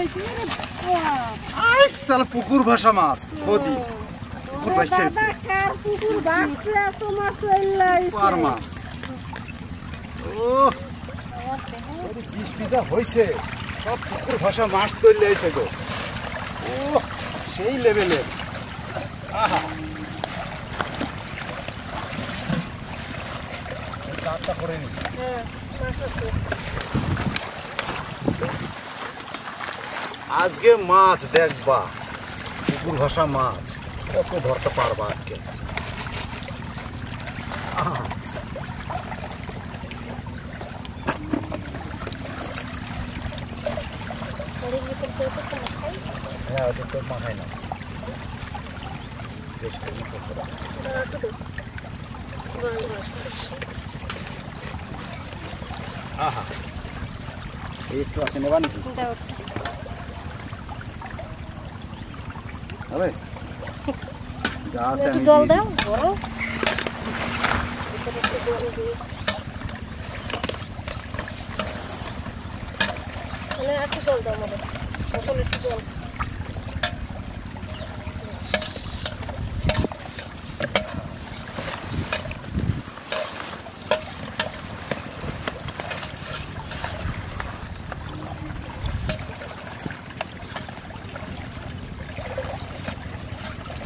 I সালা পুকুর ভাষা মাছ বদি পুকুর ভাষা পুকুর ভাষা তোমার চললাই পার মাছ ও বৃষ্টি যা হয়েছে সব পুকুর ভাষা মাছ চলে এসে গো ও সেই লেভেলের আহা চারটা করে নি আজকে মাছ দেখবা পুকুর ভাষা মাছ কত ধরতে পারবা আজকে হ্যাঁ ওটা তো মাথায় না আহা একটু আছে নেবা নাকি হবে যা আছে আমি জল দাও বড় একটু জল দাও আমাদের একটু জল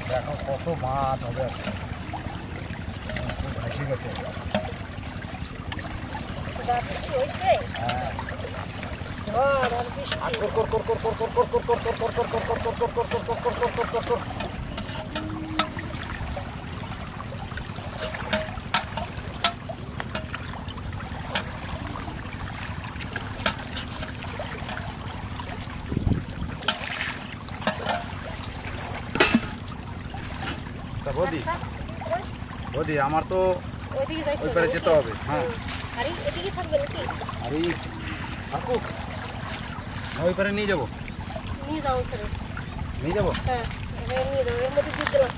দেখো কত মাছ হবে আজকে ভেসে গেছে বদি বদি আমার তো ওই পারে যেতে হবে হ্যাঁ আরে থাকুক ওই পারে নিয়ে যাবো নিয়ে যাও নিয়ে যাবো হ্যাঁ নিয়ে যাও এর মধ্যে দিয়ে দিলাম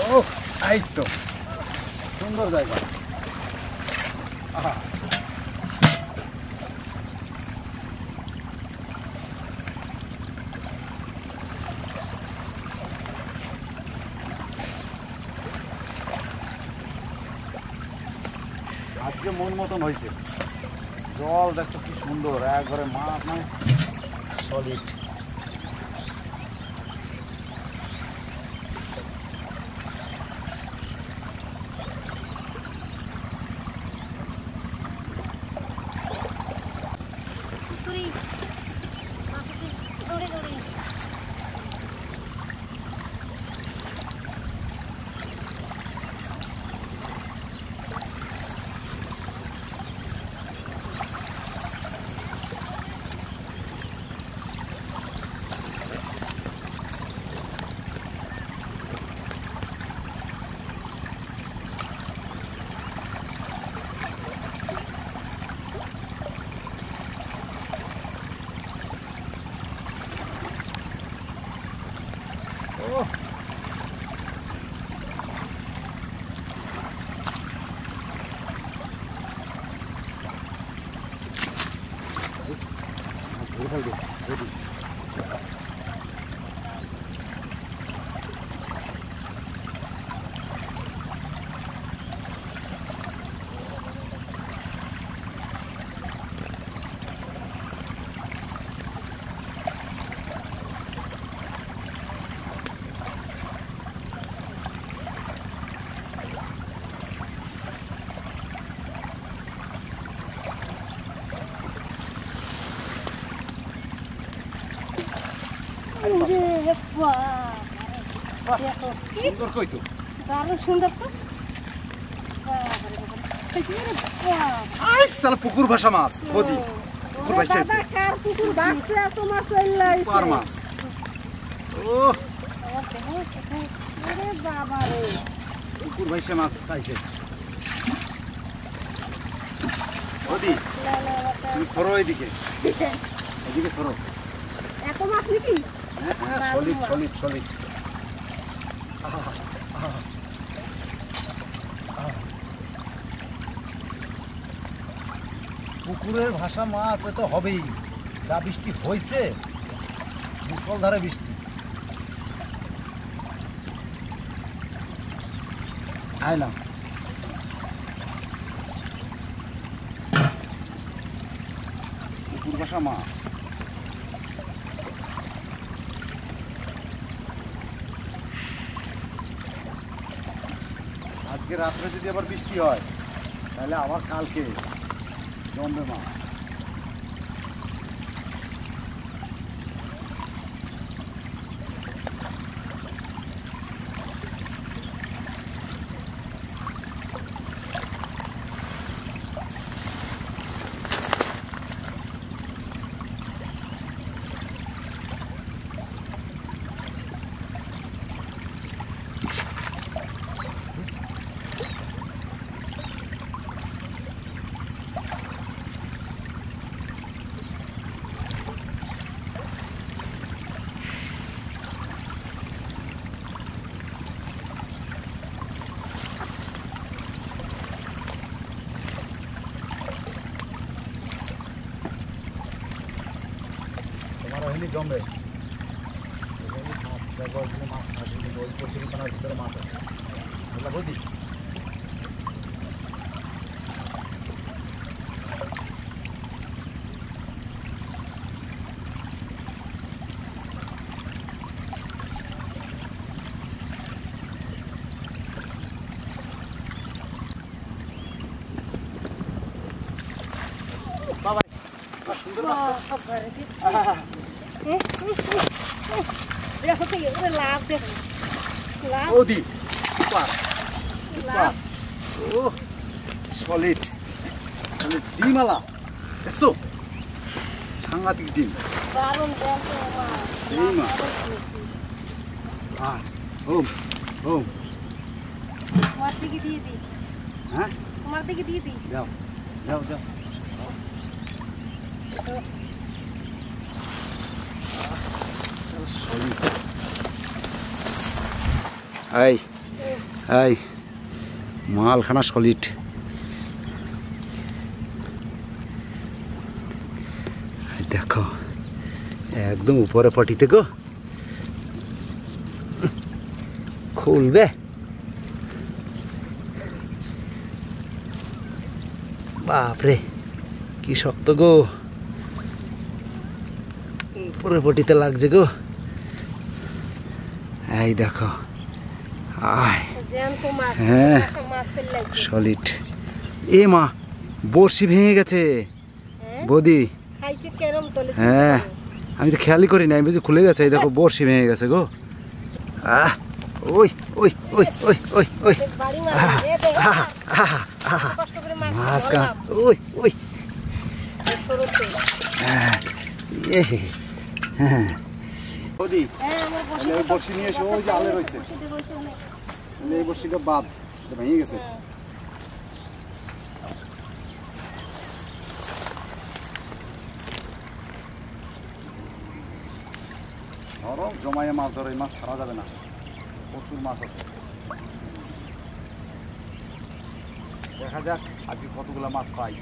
ও এই তো সুন্দর জায়গা আহা আজকে মন মতন হয়েছে জল দেখো কি সুন্দর একবারে মাছ মানে সলিড ready. সুন্দর কই তো দারুণ সুন্দর তো আই সালা পুকুর ভাষা মাছ বদি পুকুর ভাষা আছে কার পুকুর ভাষা তোমার চললাই পার মাছ ও আরে বাবা রে পুকুর ভাষা মাছ খাইছে বদি তুমি সরো এদিকে এদিকে সরো এত মাছ নাকি সলিড সলিড সলিড পুকুরের ভাষা মাছ এ তো হবেই, যা বৃষ্টি হয়েছে, মুষলধারে বৃষ্টি। আইলাম পুকুর ভাষা মাছ। আজকে রাত্রে যদি আবার বৃষ্টি হয় তাহলে আবার কালকে জমবে মাছ। এখানে জমবে, মাছ আছে, ওই কচুরিপানার ভিতরে মাছ আছে, বুঝলা বৌদি? বাবা সুন্দর মাছ দেখো তো এবারে লাভ দেখো, লাভ বৌদি, সুপার সুপার, ও সলিড সলিড ডিমালা, দেখছো সাংঘাতিক ডিম, দারুণ দেখো আমার এই মাছ। ওম ওম, তোমার দিকে দিয়ে দিই, হ্যাঁ তোমার দিকে দিয়ে দিই। যাও যাও যাও, এই এই মালখানা সলিড, দেখো একদম উপরে পটিতে গো, খুলবে বাপরে কি শক্ত গো, উপরে পটিতে লাগছে গো, এই দেখো, আয় হ্যাঁ সলিড। এ মা বড়শি ভেঙে গেছে বৌদি, হ্যাঁ আমি তো খেয়ালই করি না, আমি বুঝি খুলে গেছে, এই দেখো বড়শি ভেঙে গেছে গো, আহ ওই ওই ওই ওই ওই ওই মাছ কা ওই ওই, হ্যাঁ হ্যাঁ বৌদি ওই বড়শি নিয়ে এসো, ওই যে আলে রয়েছে, এই বড়শিটা বাদ ভেঙে গেছে। ধরো জমায়ে মাছ ধরো, এই মাছ ছাড়া যাবে না, প্রচুর মাছ আছে। দেখা যাক আজকে কতগুলো মাছ পাই।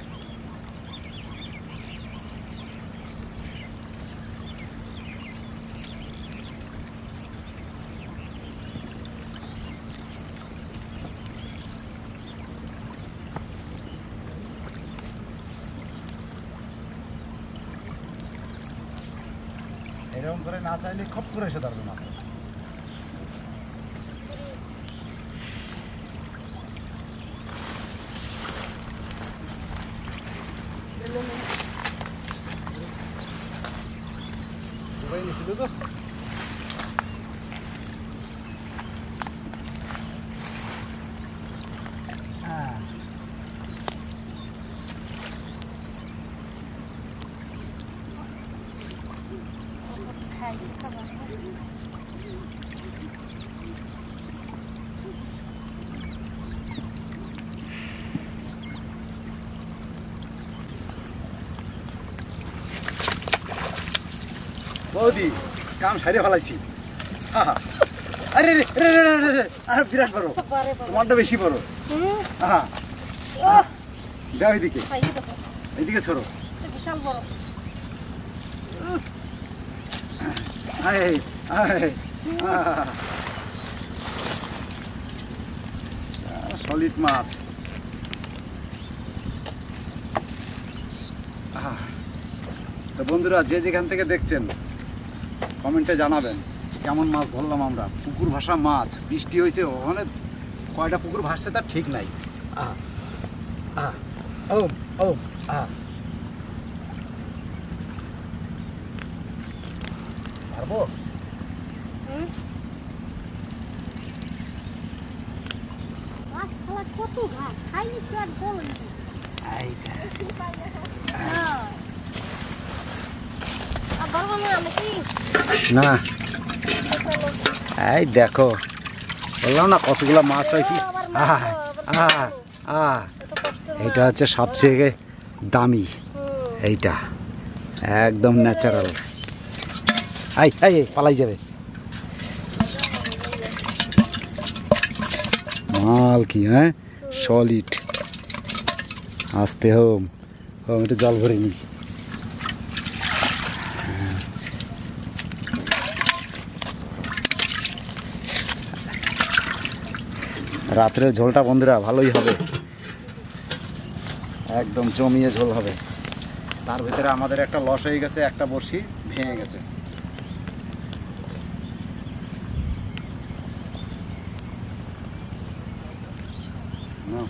এরকম করে না চাইলে খপ করে এসে ধরবে মাছ। বৌদি কাম সাইরে ফেলাইছি, আরে রে রে রে রে রে, আরে বিরাট বড়, তোমারটা বেশি বড়, হ্যাঁ দাও এদিকে, এদিকে ছড়ো। বিশাল বড়। সলিড মাছ। তো বন্ধুরা, যে যেখান থেকে দেখছেন কমেন্টে জানাবেন কেমন মাছ ধরলাম আমরা। পুকুর ভাসা মাছ, বৃষ্টি হয়েছে, ওখানে কয়টা পুকুর ভাসছে তার ঠিক নাই। পারবো? মাছ খাওয়া কত ঘাট, খাইনি তো আর বলনি। না, এই দেখো, বললাম না কতগুলো মাছ পাইছি। এইটা হচ্ছে সবচেয়ে দামি, এইটা একদম ন্যাচারাল। পালাই যাবে মাল কি, হ্যাঁ সলিড। আসতে হোম একটু জল ভরে নি। রাত্রের ঝোলটা বন্ধুরা ভালোই হবে, একদম জমিয়ে ঝোল হবে। তার ভিতরে আমাদের একটা লস হয়ে গেছে, একটা বড়শি ভেঙে গেছে। না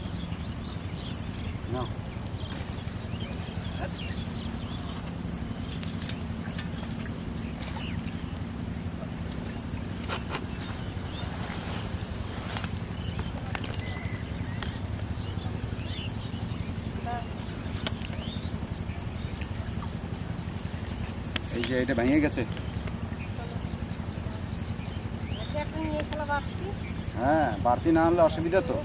না, এই যে এটা ভেঙে গেছে। হ্যাঁ, বাড়তি না আনলে অসুবিধা তো।